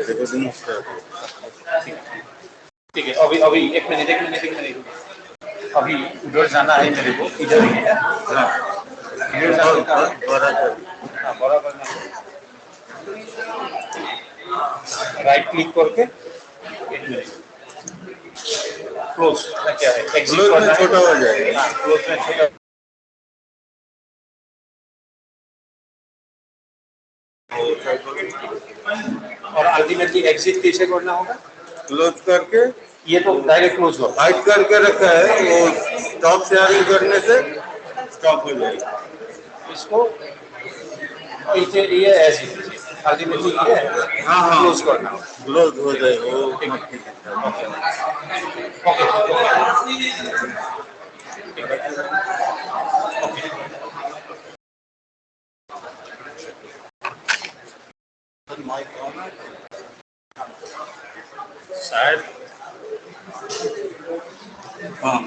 मेरे को दिन ठीक है अभी अभी एक मिनट अभी उधर जाना है मेरे को इधर ही है इधर जाने का बड़ा करना राइट क्लिक करके एक मिनट क्लोज क्या है एग्जिट में छोटा हो जाएगा क्लोज में छोटा और अल्टीमेटली एग्जिट कैसे करना होगा क्लोज करके ये तो डायरेक्ट क्लोज हो हाइड करके रखा है वो स्टॉप शेयरिंग करने से स्टॉप हो जाएगा इसको ये ऐसे अल्टीमेटली ये हाँ हाँ क्लोज करना क्लोज हो जाएगा वो शायद हाँ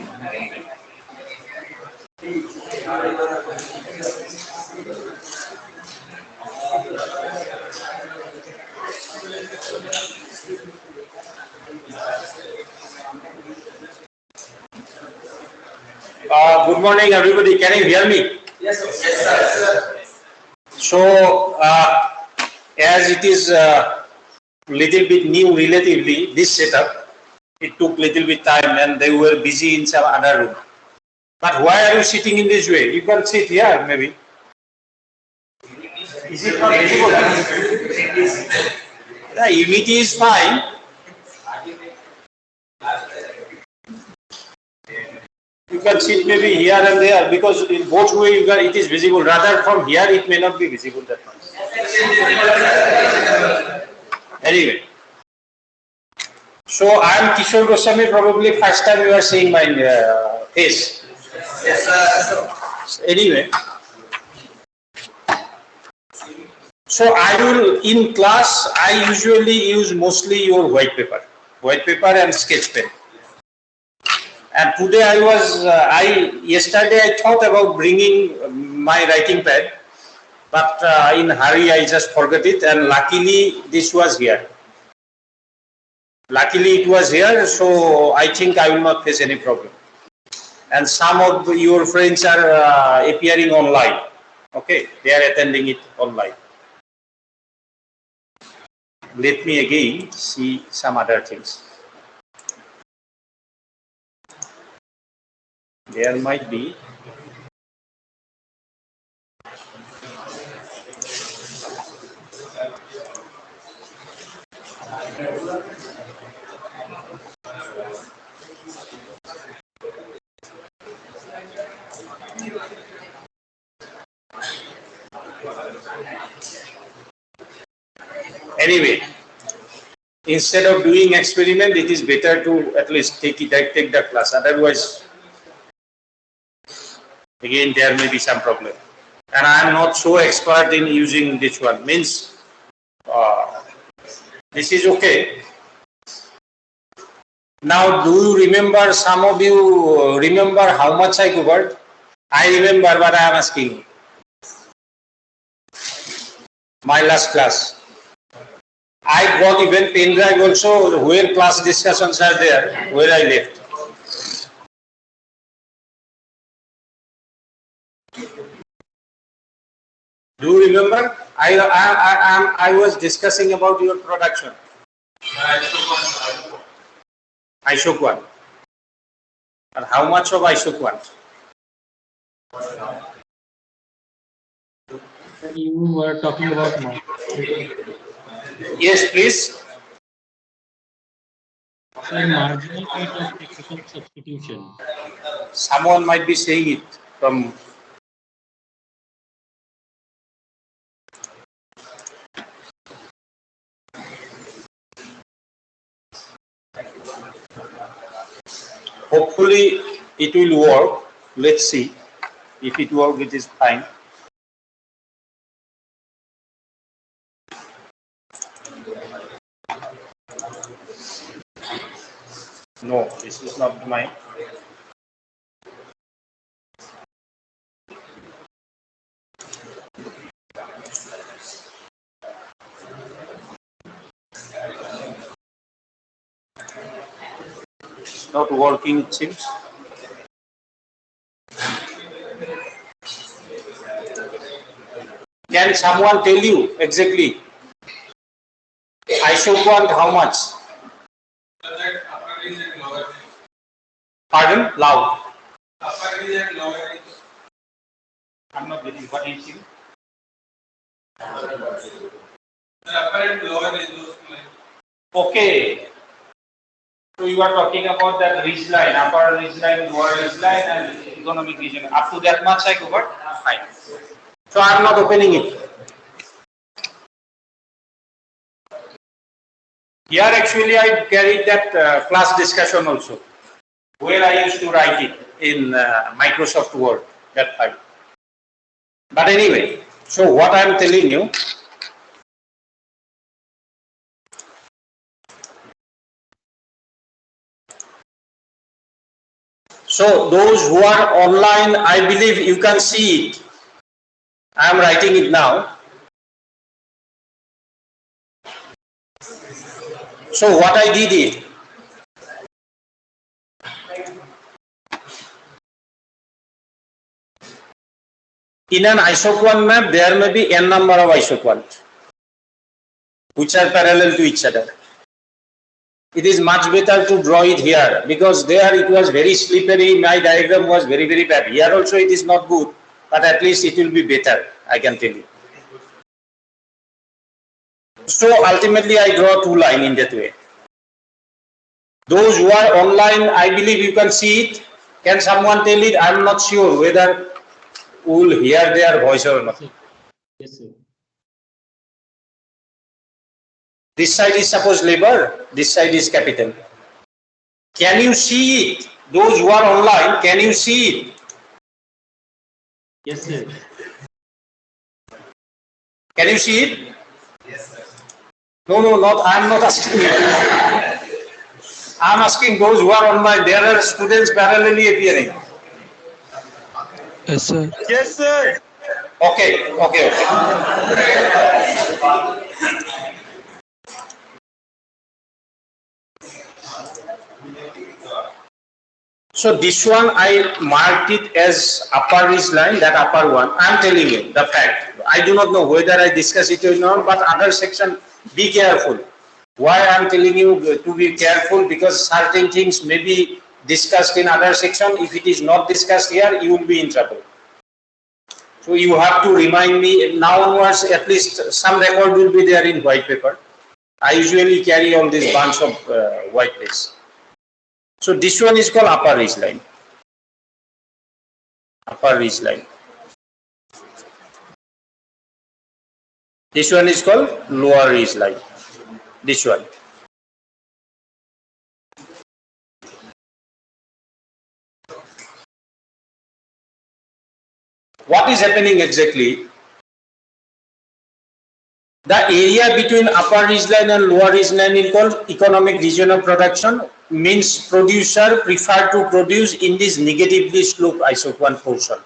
Good morning, everybody. Can you hear me? Yes, sir. So, as it is little bit new relatively, this setup, it took little bit time and they were busy in some other room. But why are you sitting in this way? You can sit here, maybe. Is it not visible? The unity is fine. You can sit maybe here and there because in both ways it is visible. Rather from here it may not be visible that much. Anyway, so I am Kishore Goswami. Probably first time you are seeing my face. Yes, sir. Anyway, so I will in class. I usually use mostly your white paper and sketch pen. And today yesterday I thought about bringing my writing pad, but in hurry I just forgot it, and luckily this was here. Luckily it was here, so I think I will not face any problem. And some of your friends are appearing online. Okay, they are attending it online. Let me again see some other things. There might be. Anyway, instead of doing experiment, it is better to at least take the class. Otherwise, again there may be some problem. And I am not so expert in using this one. Means this is okay. Now, do you remember? Some of you remember how much I covered? I remember, but I am asking. My last class. I got even pen drive also where class discussions are there, where I left. Do you remember? I was discussing about your production. Ishok 1. And how much of Ishok 1? You were talking about now. Yes, please. Sir, marginal rate of technical substitution. Someone might be saying it from. Hopefully it will work. Let's see. If it works, it is fine. No, this is not mine. not working, it seems. Can someone tell you exactly isoquant how much? Pardon? Loud. I'm not getting what is it? Okay. So you are talking about that ridge line, upper ridge line, lower ridge line, and economic region. Up to that much I covered? Fine. So I am not opening it. Here actually I carried that class discussion also, where I used to write it in Microsoft Word, that file. But anyway, so what I am telling you, so those who are online, I believe you can see it. I am writing it now. So what I did it, in an isoquant map, there may be n number of isoquants which are parallel to each other. It is much better to draw it here because there it was very slippery. My diagram was very, very bad. Here also it is not good, but at least it will be better, I can tell you. So ultimately I draw two lines in that way. Those who are online, I believe you can see it. Can someone tell it? I am not sure whether we will hear their voice or not. Yes, sir. This side is suppose labor, this side is capital. Can you see it? Those who are online, can you see it? Yes, sir. Can you see it? Yes, sir. No, not. I am not asking you. I am asking those who are online. There are students parallelly appearing. Yes, sir. Yes, sir. Okay. So this one I marked it as upper ridge line, that upper one. I am telling you the fact. I do not know whether I discuss it or not, but other section, be careful. Why I am telling you to be careful? Because certain things may be discussed in other section. If it is not discussed here, you will be in trouble. So you have to remind me now onwards, at least some record will be there in white paper. I usually carry all this bunch of white paper. So this one is called upper ridge line. Upper ridge line. This one is called lower ridge line. This one. What is happening exactly? The area between upper ridge line and lower ridge line is called economic region of production, means producer prefer to produce in this negatively sloped isoquant portion.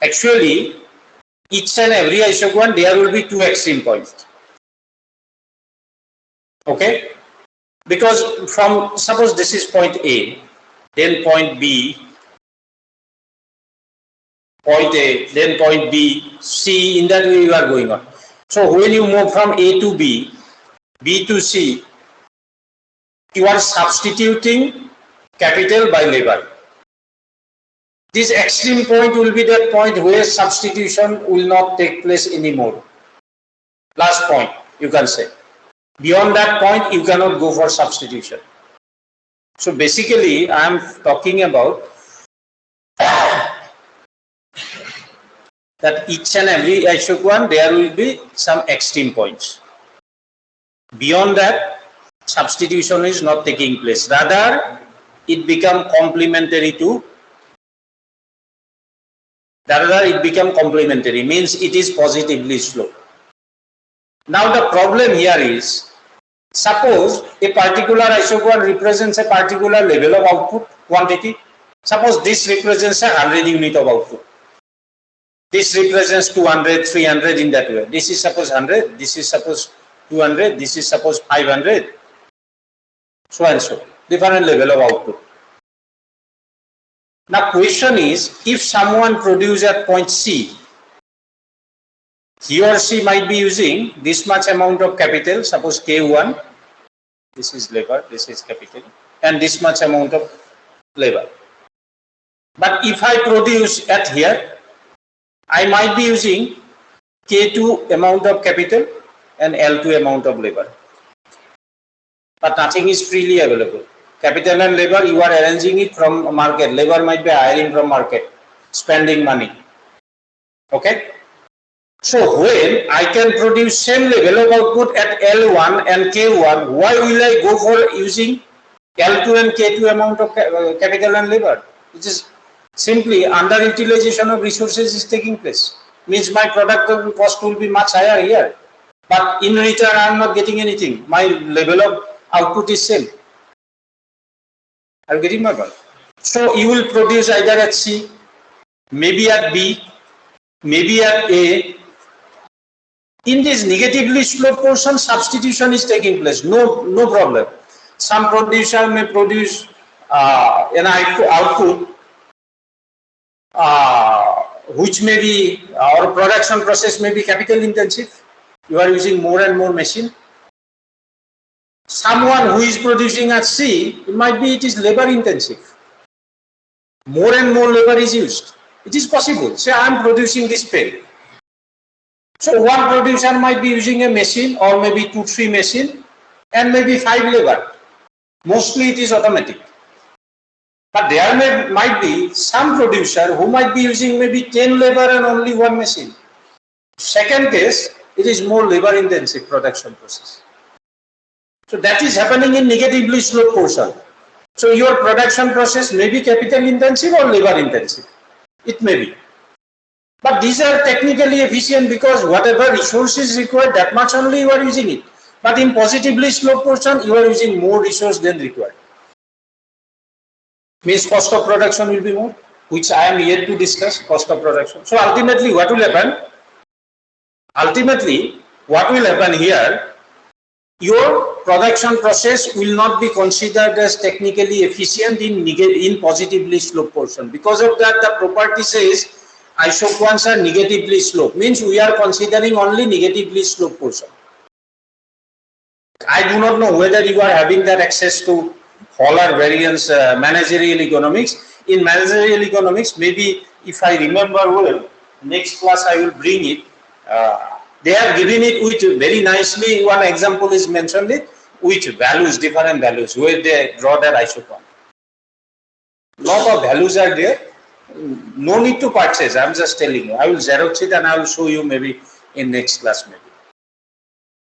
Actually, each and every isoquant there will be two extreme points. Okay? Because from, suppose this is point A, then point B, point A, then point B, C, in that way you are going on. So when you move from A to B, B to C, you are substituting capital by labor. This extreme point will be that point where substitution will not take place anymore. Last point, you can say. Beyond that point, you cannot go for substitution. So basically, I am talking about that each and every isoquant, there will be some extreme points. Beyond that, substitution is not taking place. Rather, it become complementary to, means it is positively sloped. Now the problem here is, suppose a particular isoquant represents a particular level of output quantity. Suppose this represents 100 unit of output. This represents 200, 300 in that way. This is suppose 100, this is suppose 200, this is suppose 500, so and so. different level of output. Now question is, if someone produce at point C, he or she might be using this much amount of capital, suppose K1, this is labor, this is capital, and this much amount of labor. But if I produce at here, I might be using K2 amount of capital and L2 amount of labor. But nothing is freely available. Capital and labor, you are arranging it from market. Labor might be hiring from market, spending money. Okay? So when I can produce same level of output at L1 and K1, why will I go for using L2 and K2 amount of capital and labor? Which is simply underutilization of resources is taking place. Means my product cost will be much higher here. But in return, I am not getting anything. My level of output is same. Are you getting my point? So you will produce either at C, maybe at B, maybe at A. In this negatively sloped portion, substitution is taking place. No problem. Some producer may produce an output which may be, or production process may be capital intensive. You are using more and more machine. Someone who is producing at C, it is labor intensive. More and more labor is used. It is possible. Say I am producing this pen. So one producer might be using a machine or maybe 2-3 machine and maybe 5 labor. Mostly it is automatic. But there might be some producer who might be using maybe 10 labor and only 1 machine. Second case, it is more labor intensive production process. So that is happening in negatively sloped portion. So your production process may be capital intensive or labor intensive. It may be. But these are technically efficient because whatever resources required, that much only you are using it. But in positively sloped portion, you are using more resource than required. Means cost of production will be more, which I am yet to discuss, cost of production. So ultimately what will happen? Ultimately what will happen here, your production process will not be considered as technically efficient in positively sloped portion. Because of that, the property says isoquants are negatively sloped. Means we are considering only negatively sloped portion. I do not know whether you are having that access to Haller variance managerial economics. In managerial economics, maybe if I remember well, next class I will bring it. They have given it with very nicely, one example is mentioned it, with values, different values, where they draw that isoquant. Lot of values are there. No need to purchase, I am just telling you. I will Xerox it and I will show you maybe in next class maybe.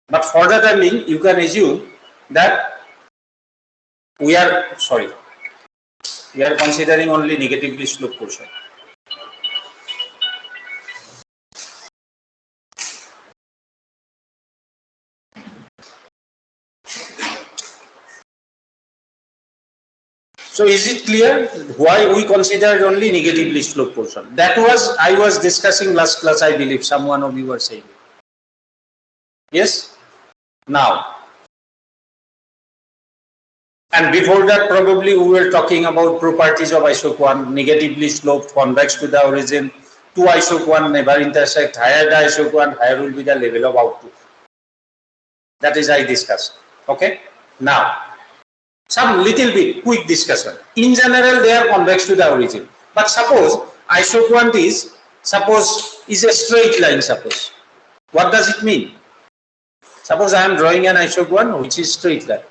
But for the time being, you can assume that we are considering only negatively sloped portion. So is it clear why we considered only negatively sloped portion? That was, I was discussing last class, I believe, someone of you were saying. Yes? Now, and before that probably we were talking about properties of isoquant, negatively sloped, convex to the origin, two isoquant never intersect, higher the isoquant, higher will be the level of output. That is I discussed. Okay? Now, some little bit quick discussion. In general, they are convex to the origin. But suppose isoquant is a straight line, suppose. What does it mean? Suppose I am drawing an isoquant which is straight line.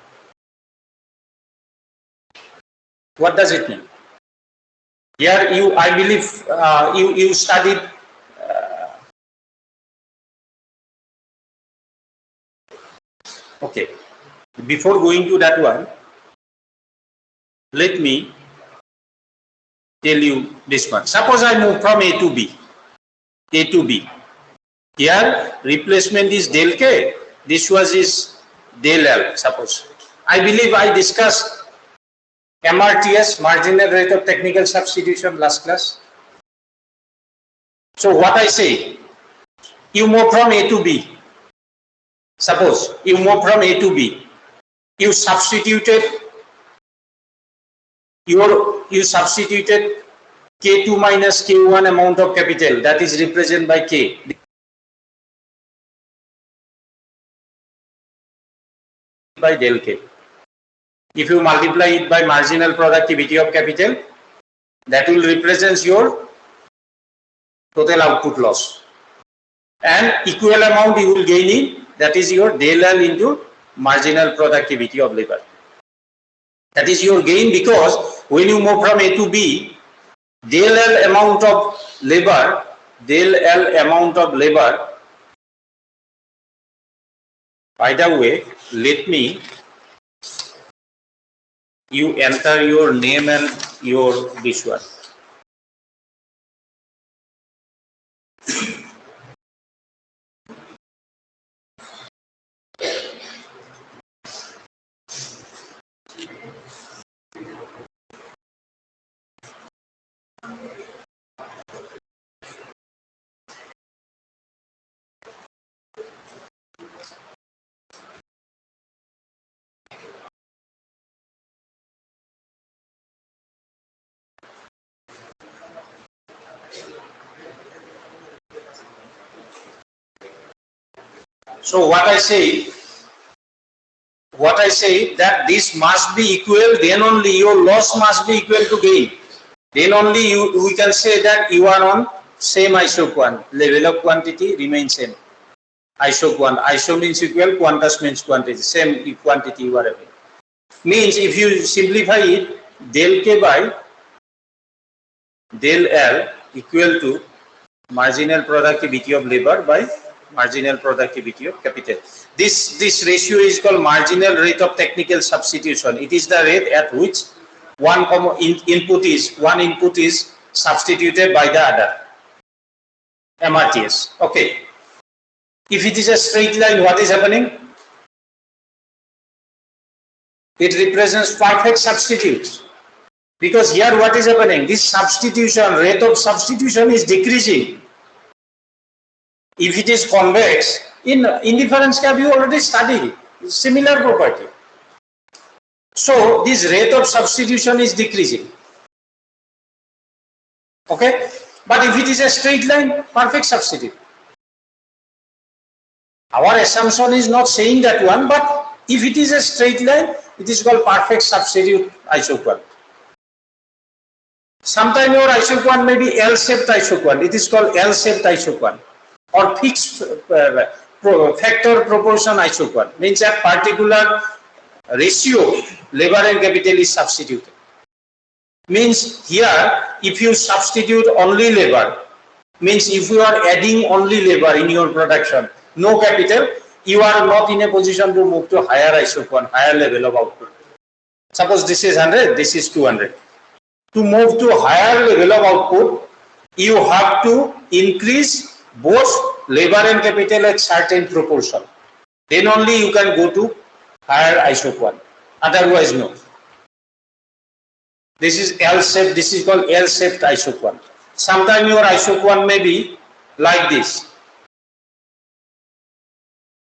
What does it mean? Here you, I believe, you studied okay. Before going to that one, let me tell you this one. Suppose I move from A to B. A to B. Here replacement is del K. This was is del L. Suppose. I believe I discussed MRTS, marginal rate of technical substitution, last class. So what I say, you move from A to B. Suppose you move from A to B. You substituted You substituted K2 minus K1 amount of capital, that is represented by K. By del K. If you multiply it by marginal productivity of capital, that will represent your total output loss. And equal amount you will gain in, that is your del L into marginal productivity of labor. That is your gain, because when you move from A to B, del L amount of labor, by the way, let me, you enter your name and your this one. So what I say that this must be equal, then only your loss must be equal to gain. Then only we can say that you are on same ISO quant, level of quantity remains same. ISO quant, ISO means equal, quantus means quantity, same quantity you are having. Means if you simplify it, del K by del L equal to marginal productivity of labor by marginal productivity of capital. This ratio is called marginal rate of technical substitution. It is the rate at which one input is substituted by the other. MRTS. Okay. If it is a straight line, what is happening? It represents perfect substitutes. Because here what is happening? This substitution, rate of substitution is decreasing. If it is convex, in indifference curve you already studied similar property. So this rate of substitution is decreasing. Okay? But if it is a straight line, perfect substitute. Our assumption is not saying that one, but if it is a straight line, it is called perfect substitute isoquant. Sometimes your isoquant may be L-shaped isoquant. It is called L-shaped isoquant or fixed factor proportion isoquant. Means a particular ratio labor and capital is substituted. Means here if you substitute only labor, means if you are adding only labor in your production, no capital, you are not in a position to move to higher isoquant, higher level of output. Suppose this is 100, this is 200. To move to higher level of output, you have to increase both labor and capital at certain proportion. Then only you can go to higher isoquant. Otherwise, no. This is L-shaped. This is called L-shaped isoquant. Sometimes your isoquant may be like this,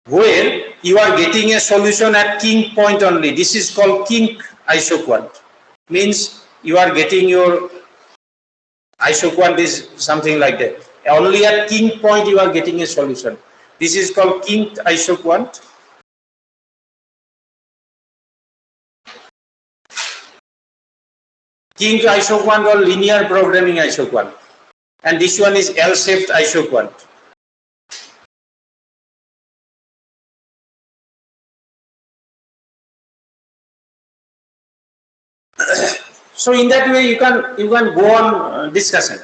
where you are getting a solution at kink point only. This is called kink isoquant. Means you are getting your isoquant is something like that. Only at kink point you are getting a solution. This is called kink isoquant. Kink isoquant or linear programming isoquant. And this one is L-shaped isoquant. So in that way you can go on discussing.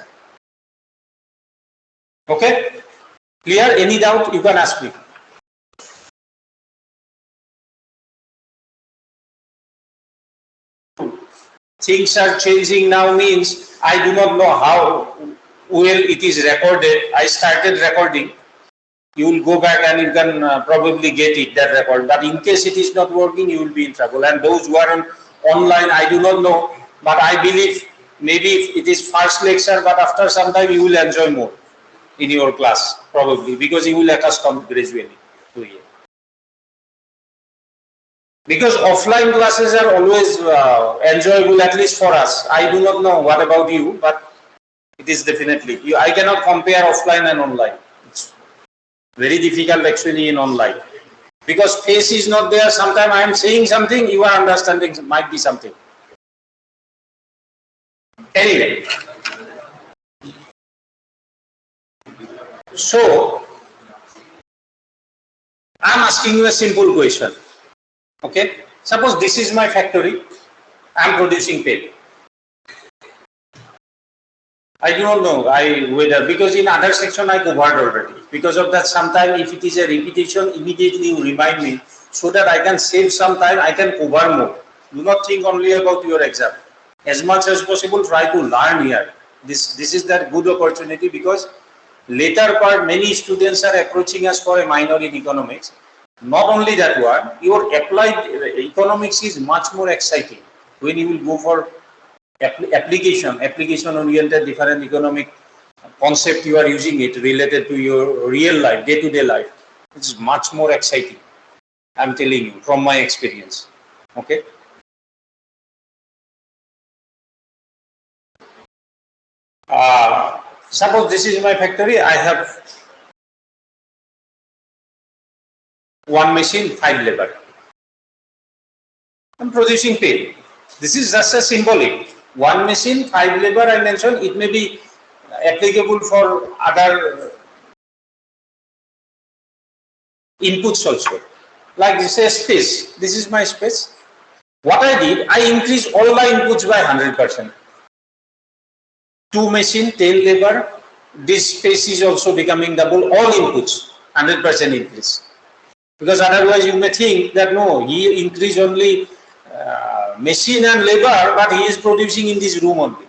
Okay? Clear? Any doubt you can ask me. Things are changing now means I do not know how well it is recorded. I started recording. You will go back and you can probably get it, that record. But in case it is not working, you will be in trouble. And those who are online, I do not know. But I believe maybe it is first lecture, but after some time you will enjoy more in your class, probably, because you will accustom gradually to it. Because offline classes are always enjoyable, at least for us. I do not know what about you, but it is definitely. I cannot compare offline and online. It's very difficult actually in online. Because face is not there, sometimes I am saying something, you are understanding might be something. Anyway, so I am asking you a simple question. Okay, suppose this is my factory, I am producing pen. I do not know whether, because in other section I covered already. Because of that, sometimes if it is a repetition, immediately you remind me so that I can save some time, I can cover more. Do not think only about your exam. As much as possible, try to learn here. This is that good opportunity, because later part many students are approaching us for a minor in economics. Not only that one, your applied economics is much more exciting when you will go for application oriented different economic concept you are using it related to your real life, day-to-day life. It's much more exciting, I'm telling you from my experience. Okay. Suppose this is my factory, I have one machine, 5 labor. I'm producing pen. This is just a symbolic. One machine, 5 labor, I mentioned, it may be applicable for other inputs also. Like this is space. This is my space. What I did, I increased all my inputs by 100%. 2 machine, 10 labor. This space is also becoming double. All inputs, 100% increase. Because otherwise you may think that no, he increased only machine and labor, but he is producing in this room only.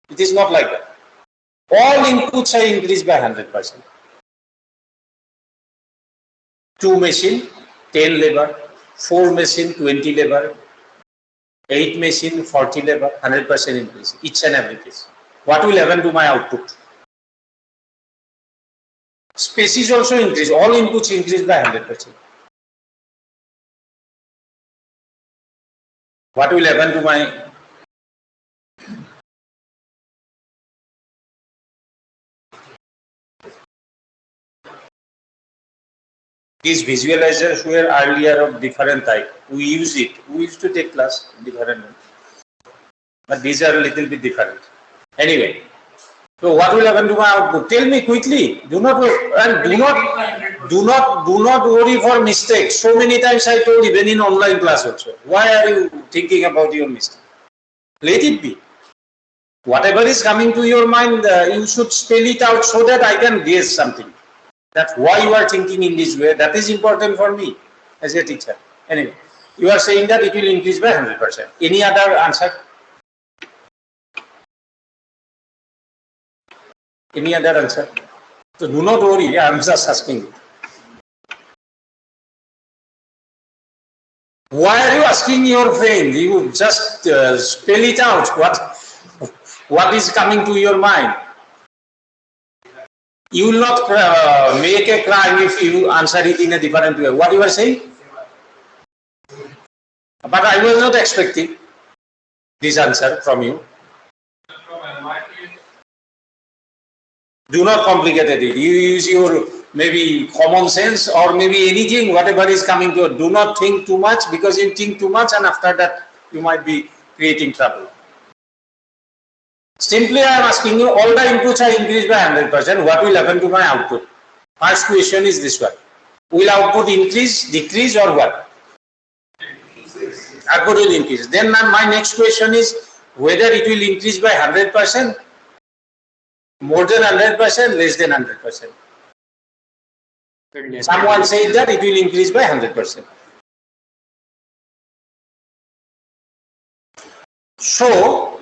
It is not like that. All inputs are increased by 100%. 2 machine, 10 labor, 4 machine, 20 labor, 8 machine, 40 labor, 100% increase, each and every case. What will happen to my output? Space is also increased, all inputs increased by 100%. What will happen to my these visualizers were earlier of different type. We use it. We used to take class different, but these are a little bit different. Anyway, so what will happen to my output? Tell me quickly. Do not worry for mistakes. So many times I told even in online class also. Why are you thinking about your mistake? Let it be. Whatever is coming to your mind, you should spell it out so that I can guess something. That's why you are thinking in this way. That is important for me as a teacher. Anyway, you are saying that it will increase by 100%. Any other answer? Any other answer? So do not worry, I am just asking you. Why are you asking your friend? You just spell it out. What is coming to your mind? You will not make a crime if you answer it in a different way. What you are saying? But I was not expecting this answer from you. Do not complicate it. You use your maybe common sense or maybe anything, whatever is coming to you. Do not think too much, because you think too much and after that you might be creating trouble. Simply I am asking you, all the inputs are increased by 100%. What will happen to my output? First question is this one. Will output increase, decrease, or what? Output will increase. Then my next question is whether it will increase by 100%, more than 100%, less than 100%. Someone said that it will increase by 100%. So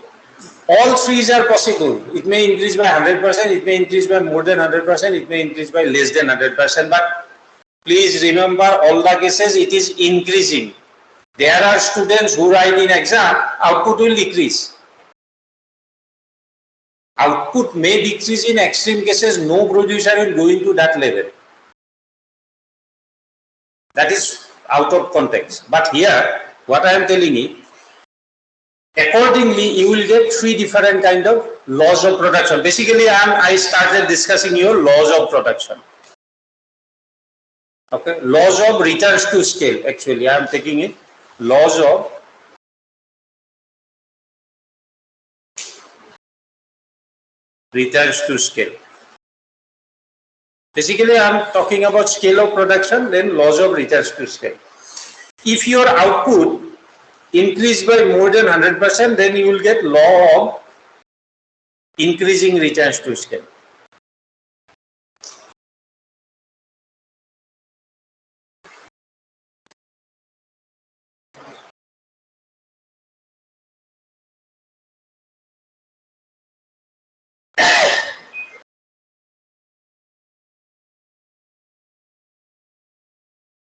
all threes are possible. It may increase by 100%, it may increase by more than 100%, it may increase by less than 100%. But please remember, all the cases it is increasing. There are students who write in exam, output will decrease. Output may decrease in extreme cases, no producer will go into that level. That is out of context. But here, what I am telling you, accordingly, you will get three different kind of laws of production. Basically, I started discussing your laws of production. Okay, laws of returns to scale. Actually, I am taking it laws of returns to scale. Basically, I am talking about scale of production, then laws of returns to scale. If your output increase by more than 100%, then you will get law of increasing returns to scale.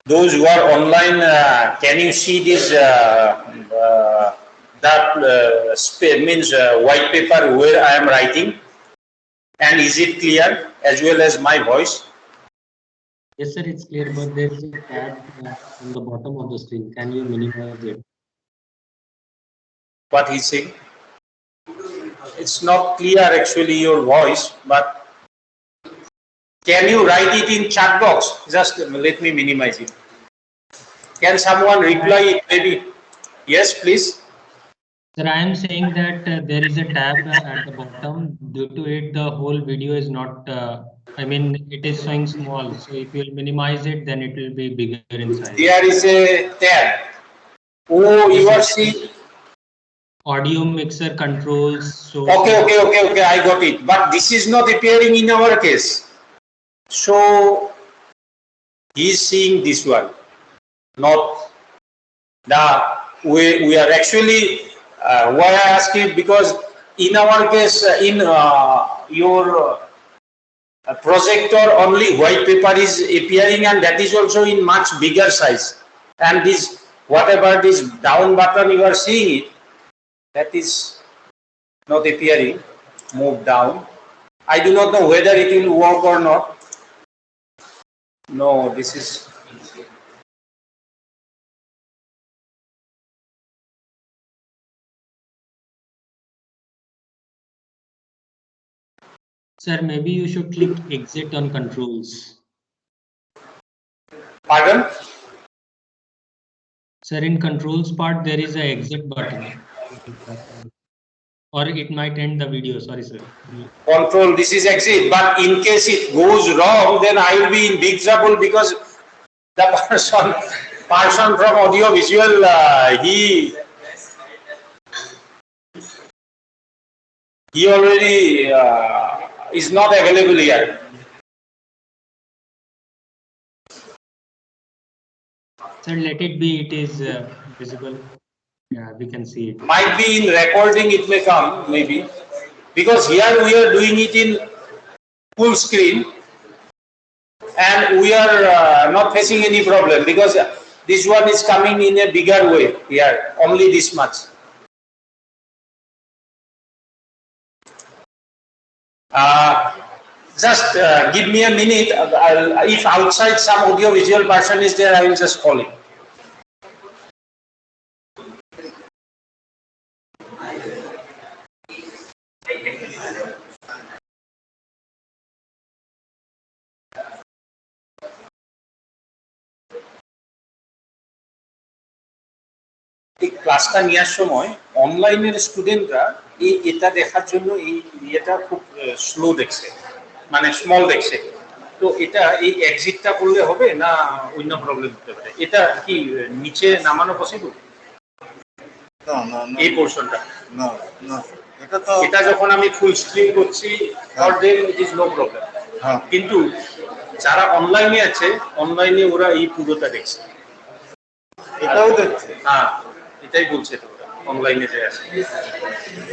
Those who are online, can you see this means white paper where I am writing, and is it clear as well as my voice? Yes, sir, it's clear, but there is a tab on the bottom of the screen. Can you minimize it? What he's saying? It's not clear actually your voice, but can you write it in chat box? Just let me minimize it. Can someone reply it maybe? Yes, please. Sir, I am saying that there is a tab at the bottom. Due to it, the whole video is not, I mean, it is showing small. So if you will minimize it, then it will be bigger in size. There is a tab. Oh, you are seeing. Audio mixer controls. So Okay, I got it. But this is not appearing in our case. So he is seeing this one, not the we are actually why I ask it, because in our case in your projector only white paper is appearing, and that is also in much bigger size, and this whatever this down button you are seeing it, that is not appearing. Move down. I do not know whether it will work or not. No, this is. sir, maybe you should click exit on controls. Pardon? Sir, in controls part, there is a exit button. Or it might end the video. Sorry, sir. Control, this is exit, but in case it goes wrong, then I will be in big trouble, because the person from audio visual, he already is not available here. Sir, let it be. It is visible. Yeah, we can see it. Might be in recording, it may come, maybe, because here we are doing it in full screen, and we are not facing any problem, because this one is coming in a bigger way here, only this much. Just give me a minute. If outside some audio visual person is there, I will just call him. এই ক্লাসটা নেওয়ার সময় অনলাইনের স্টুডেন্টরা এটা দেখার জন্য এই ইয়েটা খুব স্লো দেখছে, মানে স্মল দেখছে। তো এটা এই এক্সিটটা করলে হবে না অন্য প্রবলেম হতে পারে? এটা কি নিচে নামানো পসিবল? এই পোর্শনটা এটা যখন আমি ফুল স্ক্রিন করছি, for them it is no problem. কিন্তু যারা অনলাইনে আছে, অনলাইনে ওরা এই পুরোটা দেখছে। এটাও দেখছে? হ্যাঁ, এটাই বলছে তো, অনলাইনে যে আছে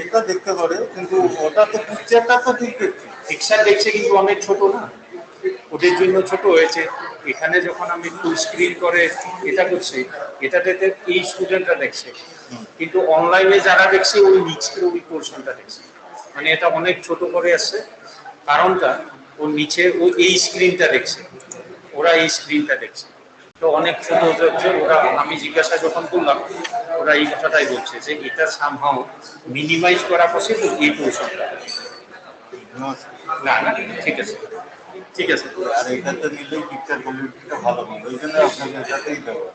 এটা দেখতে পারে, কিন্তু ওটা তো পিকচারটা তো ঠিক দেখছে। পিকচার দেখছে কিন্তু অনেক ছোট না, ওদের জন্য ছোট হয়েছে। এখানে যখন আমি ফুল স্ক্রিন করে এটা করছি, এটাতে এই স্টুডেন্টরা দেখছে, কিন্তু অনলাইনে যারা দেখছে ওই নিচের ওই পোর্শনটা দেখছে, মানে এটা অনেক ছোট করে আসছে। কারণটা ওর নিচে ও এই স্ক্রিনটা দেখছে, ওরা এই স্ক্রিনটা দেখছে। তো অনেক ছোট হচ্ছে ওরা, আমি জিজ্ঞাসা যখন করলাম ওরা এই কথাটাই বলছে যে এটা সামহাও মিনিমাইজ করা পসিবল এই কৌশলটা। না না, ঠিক আছে ঠিক আছে। আর এটাতে নিলেই পিকচার কোয়ালিটিটা ভালো হবে, ওই জন্য আপনাকে এটাতেই দেবো।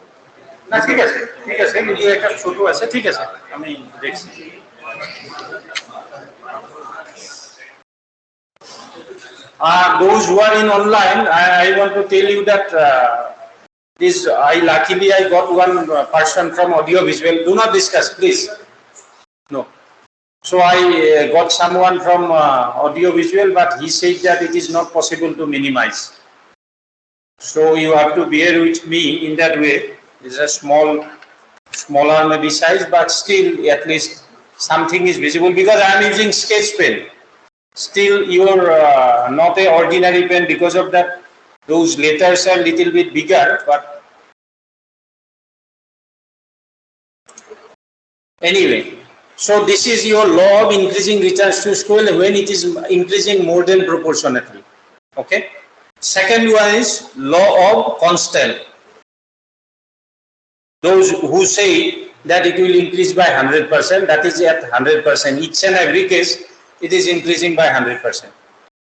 না ঠিক আছে ঠিক আছে, কিন্তু একটা ছোট আছে, ঠিক আছে আমি দেখছি। Those who are in online, I want to tell you that this luckily I got one person from audio visual. Do not discuss, please. No. So I got someone from audio visual, but he said that it is not possible to minimize. So you have to bear with me in that way. It's a smaller maybe size, but still at least something is visible because I am using sketch pen. Still you are not a ordinary pen, because of that those letters are little bit bigger, but anyway. So this is your law of increasing returns to scale when it is increasing more than proportionately. Okay. Second one is law of constant. Those who say that it will increase by 100%, that is at 100%. Each and every case, it is increasing by 100%.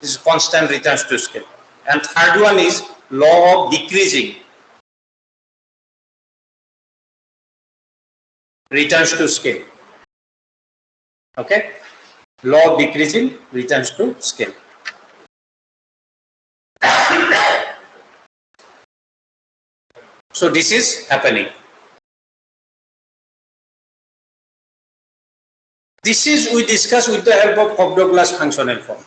This is constant returns to scale. And third one is law of decreasing returns to scale. Okay. Law of decreasing returns to scale. So this is happening. This is we discuss with the help of Hobbs-Douglas functional form.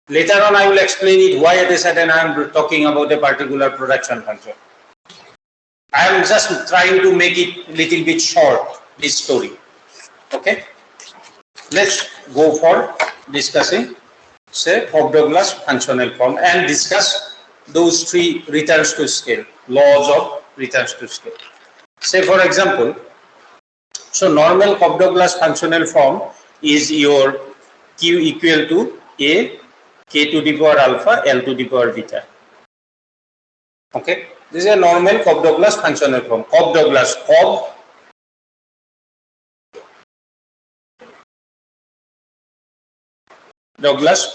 Later on I will explain it why at a sudden I am talking about a particular production function. I am just trying to make it little bit short, this story. Okay. Let's go for discussing, say, Hobbs-Douglas functional form and discuss those three returns to scale, laws of returns to scale. Say for example, so normal Hobbs-Douglas functional form is your Q equal to A, K to the power alpha, L to the power beta. Okay, this is a normal Hobbs-Douglas functional form. Hobbs-Douglas, Hobbs-Douglas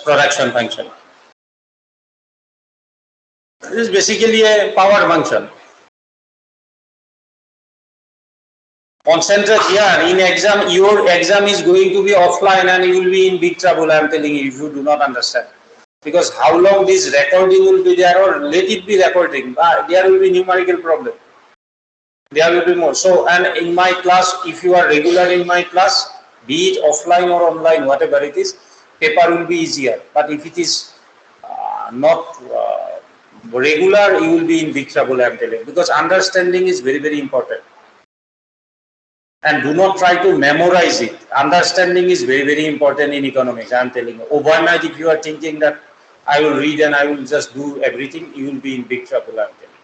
production function. This is basically a power function. Concentrate here. In exam, your exam is going to be offline and you will be in big trouble, I am telling you, if you do not understand. Because how long this recording will be there, or let it be recording, there will be numerical problem. There will be more. So, and in my class, if you are regular in my class, be it offline or online, whatever it is, paper will be easier. But if it is not regular, you will be in big trouble, I am telling you. Because understanding is very, very important. And do not try to memorize it. Understanding is very, very important in economics, I am telling you. Overnight, if you are thinking that I will read and I will just do everything, you will be in big trouble, I am telling you.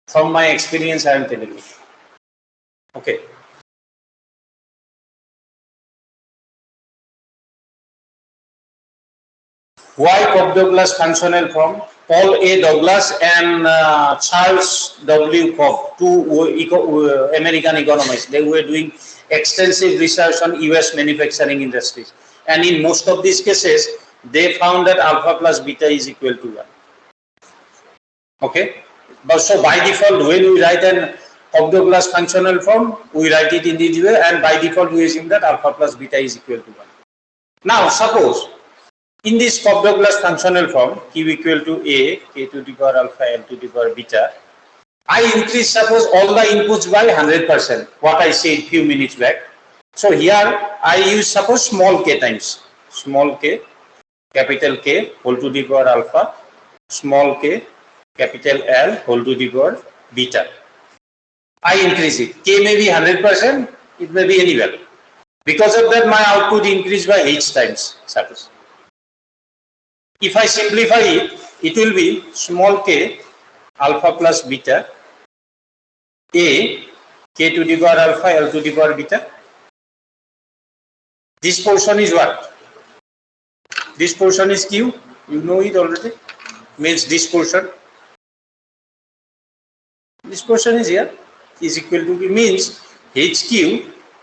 From my experience, I am telling you. Okay. Why Cobb-Douglas functional form? Paul A. Douglas and Charles W. Cobb, two American economists. They were doing extensive research on US manufacturing industries. And in most of these cases, they found that alpha plus beta is equal to 1. Okay. But so by default, when we write an Cobb-Douglas functional form, we write it in this way, and by default, we assume that alpha plus beta is equal to 1. Now, suppose in this Cobb-Douglas functional form, Q equal to A, K to the power alpha, L to the power beta, I increase suppose all the inputs by 100%, what I said few minutes back. So here I use suppose small k times, small k, capital K whole to the power alpha, small k, capital L whole to the power beta. I increase it. K may be 100%, it may be any value. Because of that, my output increased by H times, suppose. If I simplify it, it will be small k alpha plus beta A, K to the power alpha, L to the power beta. This portion is what? This portion is Q. You know it already. Means this portion. This portion is here is equal to means HQ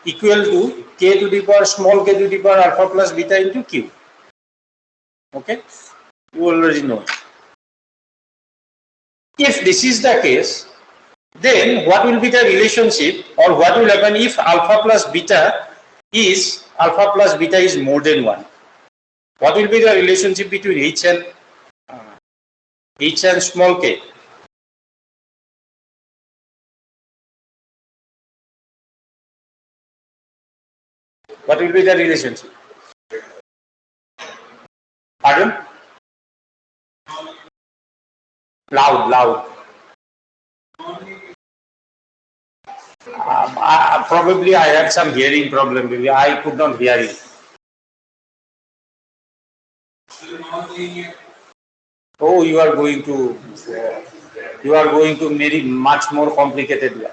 equal to K to the power small k to the power alpha plus beta into Q. Okay, you already know. If this is the case, then what will be the relationship, or what will happen if alpha plus beta is more than 1? What will be the relationship between H and small k? What will be the relationship? Pardon? Loud. Probably I had some hearing problem. Maybe I could not hear it. Oh, you are going to very much more complicated one.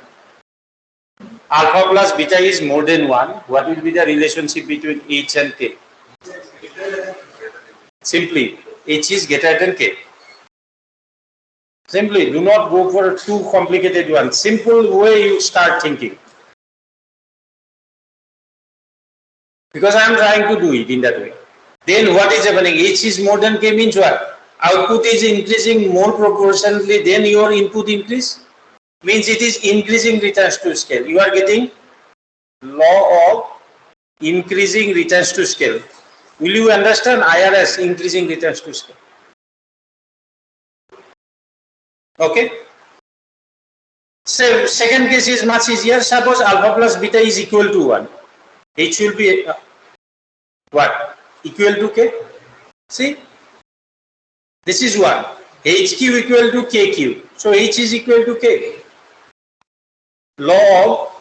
Alpha plus beta is more than 1. What will be the relationship between H and K? Simply, H is greater than K. Simply, do not go for too complicated one. Simple way you start thinking. Because I am trying to do it in that way. Then what is happening? H is more than K means what? Output is increasing more proportionally than your input increase. Means it is increasing returns to scale. You are getting law of increasing returns to scale. Will you understand IRS, increasing returns to scale? Okay. So second case is much easier. Suppose alpha plus beta is equal to 1. H will be what? Equal to K. See, this is 1. HQ equal to KQ. So H is equal to K. Law of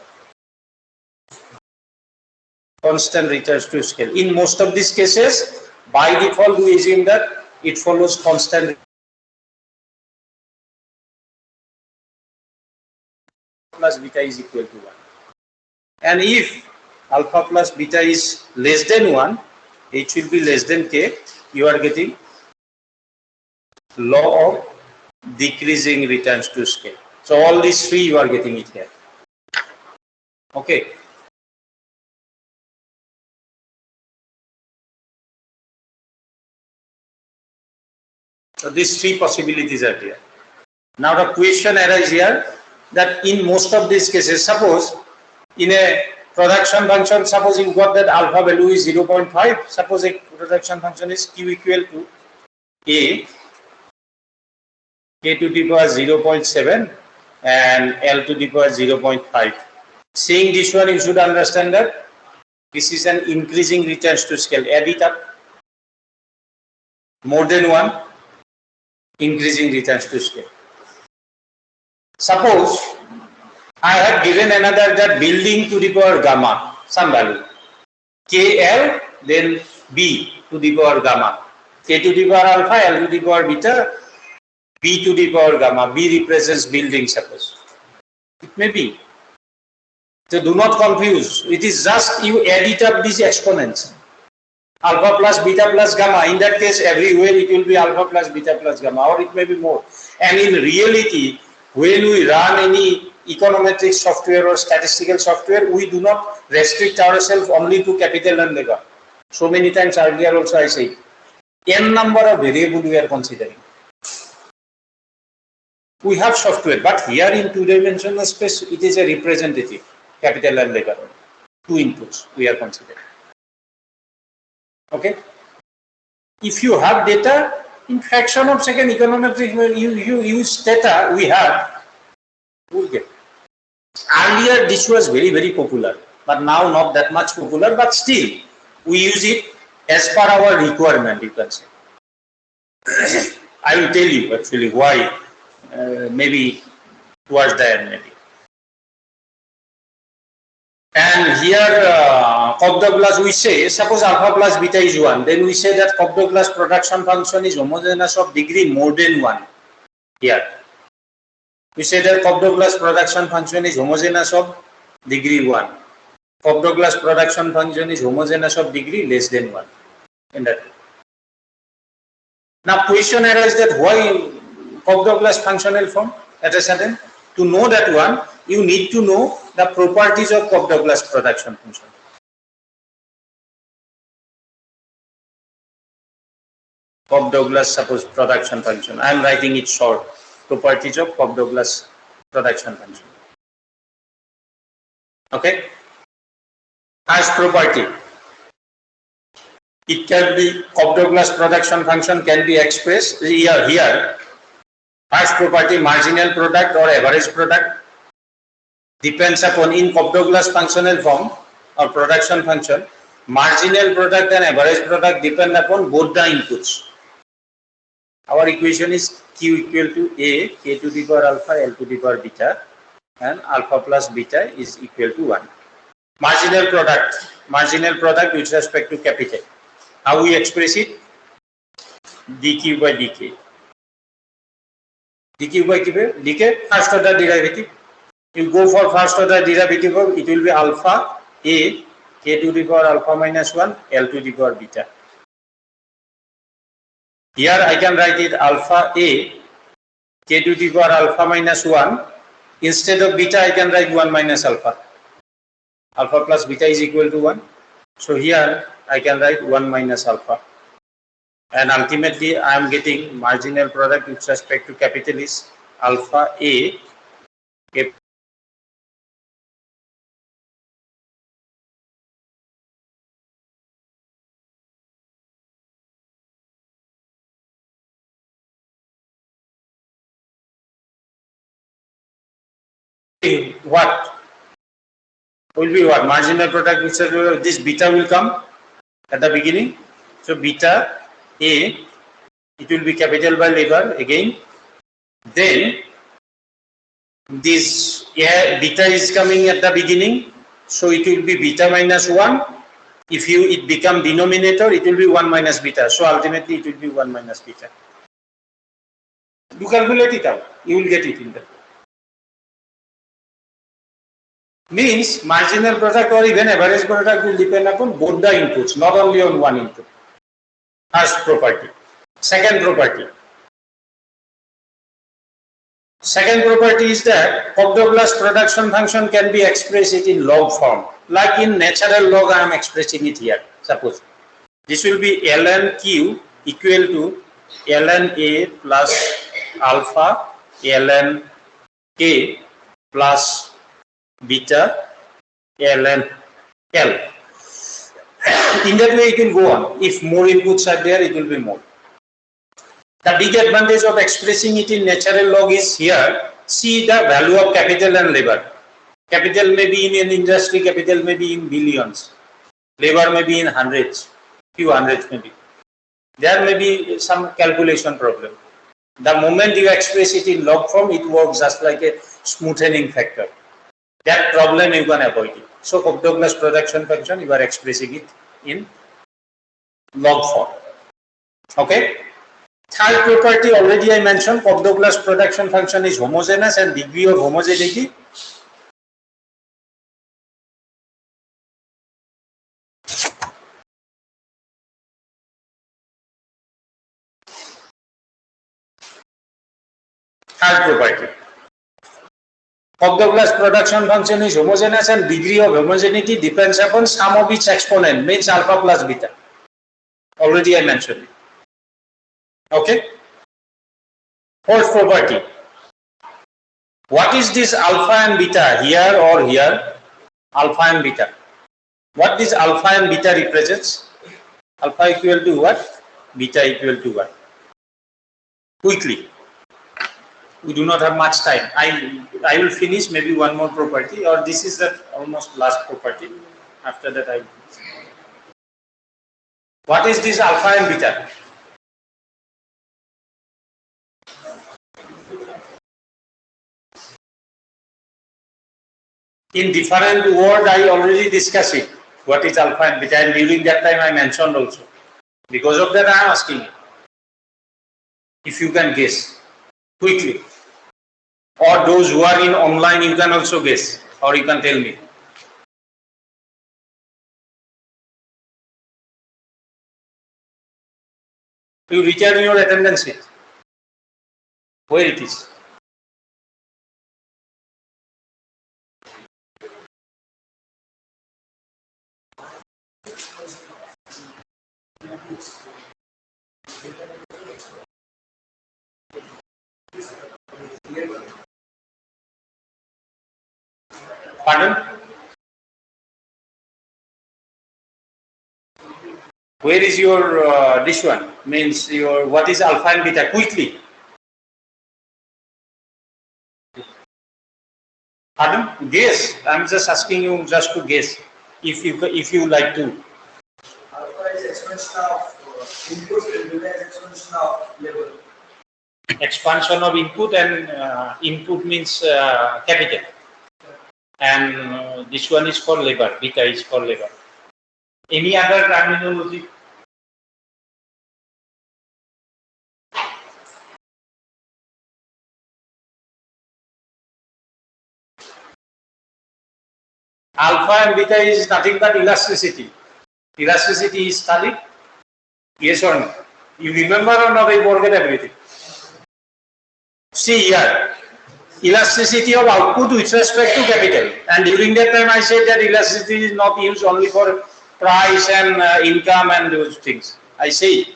constant returns to scale. In most of these cases, by default, we assume that it follows constant plus beta is equal to 1. And if alpha plus beta is less than 1, H will be less than K, you are getting law of decreasing returns to scale. So all these three you are getting it here. Okay. So these three possibilities are here. Now the question arises here that in most of these cases, suppose in a production function, suppose you got that alpha value is 0.5, suppose a production function is Q equal to A, K to the power 0.7 and L to the power 0.5. Seeing this one, you should understand that this is an increasing returns to scale. Add it up. More than 1, increasing returns to scale. Suppose I have given another that building to the power gamma, some value. KL, then B to the power gamma. K to the power alpha, L to the power beta, B to the power gamma. B represents building, suppose. It may be. So do not confuse. It is just you add it up these exponents. Alpha plus beta plus gamma. In that case, everywhere it will be alpha plus beta plus gamma, or it may be more. And in reality, when we run any econometric software or statistical software, we do not restrict ourselves only to capital and labor. So many times earlier also I said, n number of variables we are considering. We have software, but here in two-dimensional space, it is a representative, capital and labor. Two inputs we are considering. Okay. If you have data in fraction of second econometric, you use data we have, we'll get. Earlier this was very, very popular, but now not that much popular, but still we use it as per our requirement, you can say. I will tell you actually why, maybe towards the end maybe. And here Cobb-Douglas we say, suppose alpha plus beta is 1, then we say that Cobb-Douglas production function is homogeneous of degree more than 1. Here. We say that Cobb-Douglas production function is homogeneous of degree 1. Cobb-Douglas production function is homogeneous of degree less than 1. In that. Now question arises that why Cobb-Douglas functional form at a sudden? To know that one, you need to know the properties of Cobb-Douglas production function. Cobb-Douglas suppose production function. I am writing it short. Properties of Cobb-Douglas production function. Okay. First property. It can be Cobb-Douglas production function can be expressed here. First property, marginal product or average product, depends upon in Cobb-Douglas functional form or production function. Marginal product and average product depend upon both the inputs. Our equation is Q equal to A, K to the power alpha, L to the power beta, and alpha plus beta is equal to 1. Marginal product with respect to capital. How we express it? dq by dk. dq by dk, first order derivative. You go for first order derivative, it will be alpha A, K to the power alpha minus 1, L to the power beta. Here I can write it alpha A, K to the power alpha minus 1. Instead of beta, I can write 1 minus alpha. Alpha plus beta is equal to 1. So here I can write 1 minus alpha. And ultimately I am getting marginal product with respect to capital is alpha A, K what will be what marginal product which this beta will come at the beginning. So beta A, it will be capital by labor again. Then this beta is coming at the beginning, so it will be beta minus 1. If it become denominator, it will be 1 minus beta. So ultimately it will be 1 minus beta. You calculate it out, you will get it in there. Means marginal product or even average product will depend upon both the inputs, not only on one input. First property. Second property is that Cobb-Douglas production function can be expressed in log form. Like in natural log, I am expressing it here. Suppose this will be ln q equal to ln a plus alpha ln k plus beta ln L. In that way it will go on. If more inputs are there, it will be more. The big advantage of expressing it in natural log is here, see the value of capital and labor. Capital may be in an industry, capital may be in billions. Labor may be in hundreds, few hundreds maybe. There may be some calculation problem. The moment you express it in log form, it works just like a smoothing factor. That problem you can avoid it. So Cobb-Douglas production function, you are expressing it in log form. Okay. Third property already I mentioned, Cobb-Douglas production function is homogeneous and degree of homogeneity. Third property. Cobb-Douglas production function is homogeneous and degree of homogeneity depends upon sum of its exponent, means alpha plus beta. Already I mentioned it. Okay. Fourth property. What is this alpha and beta here or here? Alpha and beta. What this alpha and beta represents? Alpha equal to what? Beta equal to what? Quickly. We do not have much time. I will finish maybe one more property, or this is the almost last property. After that I will finish. What is this alpha and beta? In different word I already discussed it. What is alpha and beta, and during that time I mentioned also. Because of that I am asking you. If you can guess quickly. Or those who are in online, you can also guess, or you can tell me. You return your attendance sheet. Where it is? Pardon? Where is your this one? Means your what is alpha and beta? Quickly. Pardon? Guess. I'm just asking you just to guess. If you like to. Alpha is expansion of input and beta is expansion of level. Expansion of input and input means capital. And this one is for labor. Beta is for labor. Any other terminology? Alpha and beta is nothing but elasticity. Elasticity is studied. Yes or no? You remember or not? I forget everything. See here, elasticity of output with respect to capital. And during that time, I said that elasticity is not used only for price and income and those things. I say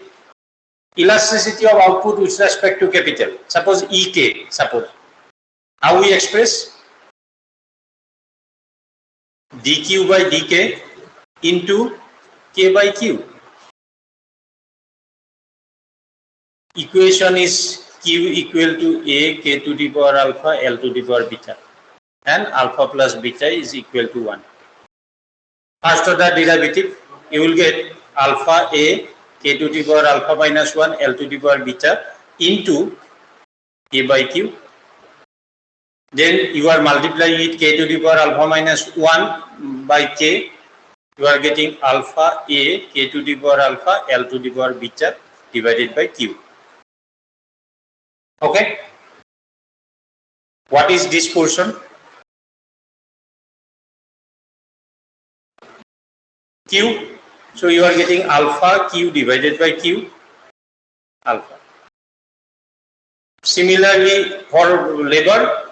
elasticity of output with respect to capital. Suppose EK. Suppose how we express dq by dk into k by q. Equation is q equal to a k to the power alpha l to the power beta, and alpha plus beta is equal to 1. First order derivative, you will get alpha a k to the power alpha minus 1 l to the power beta into a by q. Then you are multiplying it k to the power alpha minus 1 by k. You are getting alpha a k to the power alpha l to the power beta divided by q. Okay. What is this portion? Q. So you are getting alpha q divided by q alpha. Similarly for labor,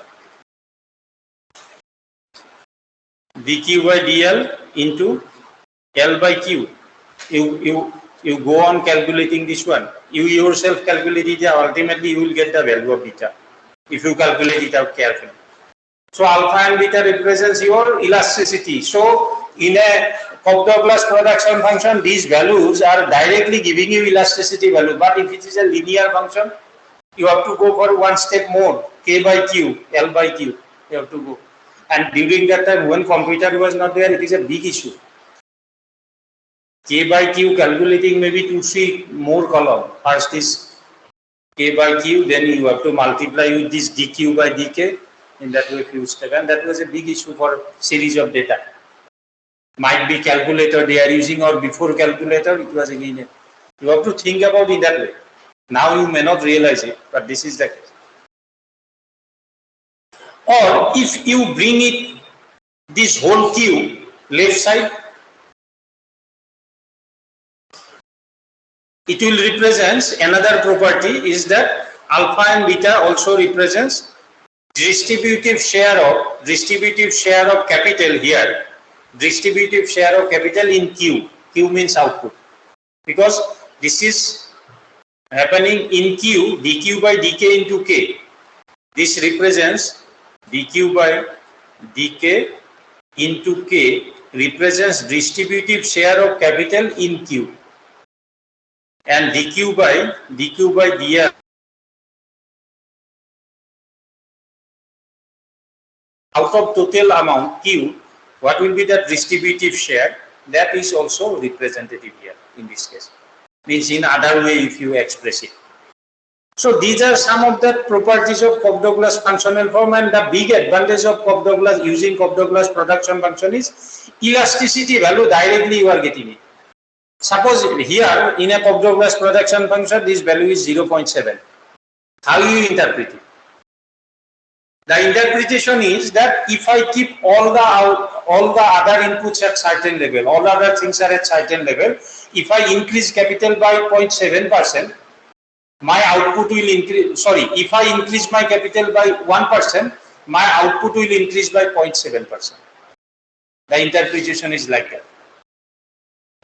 dq by dl into L by q. You go on calculating this one. You yourself calculate it. Ultimately, you will get the value of beta if you calculate it out carefully. So alpha and beta represents your elasticity. So in a Cobb-Douglas production function, these values are directly giving you elasticity value. But if it is a linear function, you have to go for one step more. K by q, L by q. You have to go. And during that time, when computer was not there, it is a big issue. K by q calculating maybe 2-3 more column. First is K by q, then you have to multiply with this dq by dk. In that way, few steps, and that was a big issue for series of data. Might be calculator they are using, or before calculator it was again. You have to think about it that way. Now you may not realize it, but this is the case. Or if you bring it this whole q left side, it will represent another property is that alpha and beta also represents distributive share of capital here. Distributive share of capital in q. Q means output. Because this is happening in q, dq by dk into k. This represents dq by dk into k represents distributive share of capital in q. And dq by dr out of total amount q, what will be the distributive share? That is also representative here in this case. Means in other way if you express it. So these are some of the properties of Cobb-Douglas functional form, and the big advantage of Cobb-Douglas using Cobb-Douglas production function is elasticity value directly you are getting it. Suppose here in a Cobb-Douglas production function this value is 0.7. How you interpret it? The interpretation is that if I keep all the other inputs at certain level, all other things are at certain level, if I increase capital by 0.7%, my output will increase. Sorry, if I increase my capital by 1%, my output will increase by 0.7%. The interpretation is like that.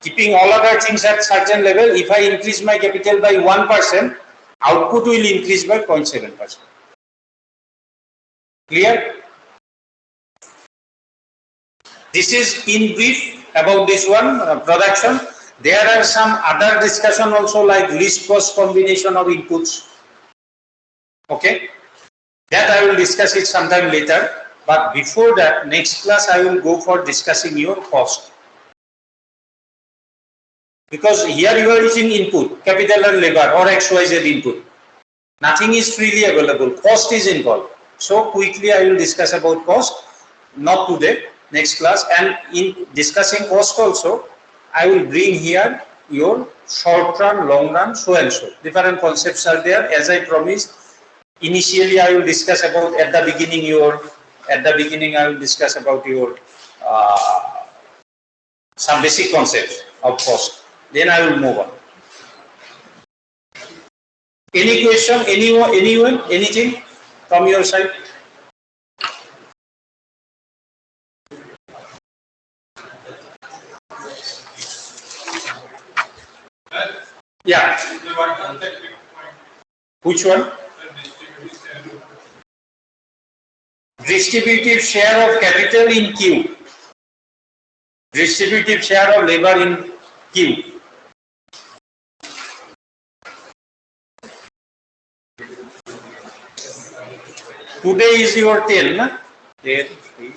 Keeping all other things at certain level, if I increase my capital by 1%, output will increase by 0.7%. Clear? This is in brief about this one, production. There are some other discussion also, like least cost combination of inputs. Okay, that I will discuss it sometime later. But before that, next class I will go for discussing your cost. Because here you are using input, capital and labor or XYZ input. Nothing is freely available. Cost is involved. So quickly I will discuss about cost. Not today, next class. And in discussing cost also, I will bring here your short run, long run, so and so. Different concepts are there. As I promised, initially I will discuss about at the beginning I will discuss about your some basic concepts of cost. Then I will move on. Any question? Anyone? Anything from your side? Yeah. Which one? Distributive share of capital in Q. Distributive share of labor in Q. Today is your 10, na? 10, 3.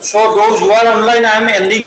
So those who are online, I am ending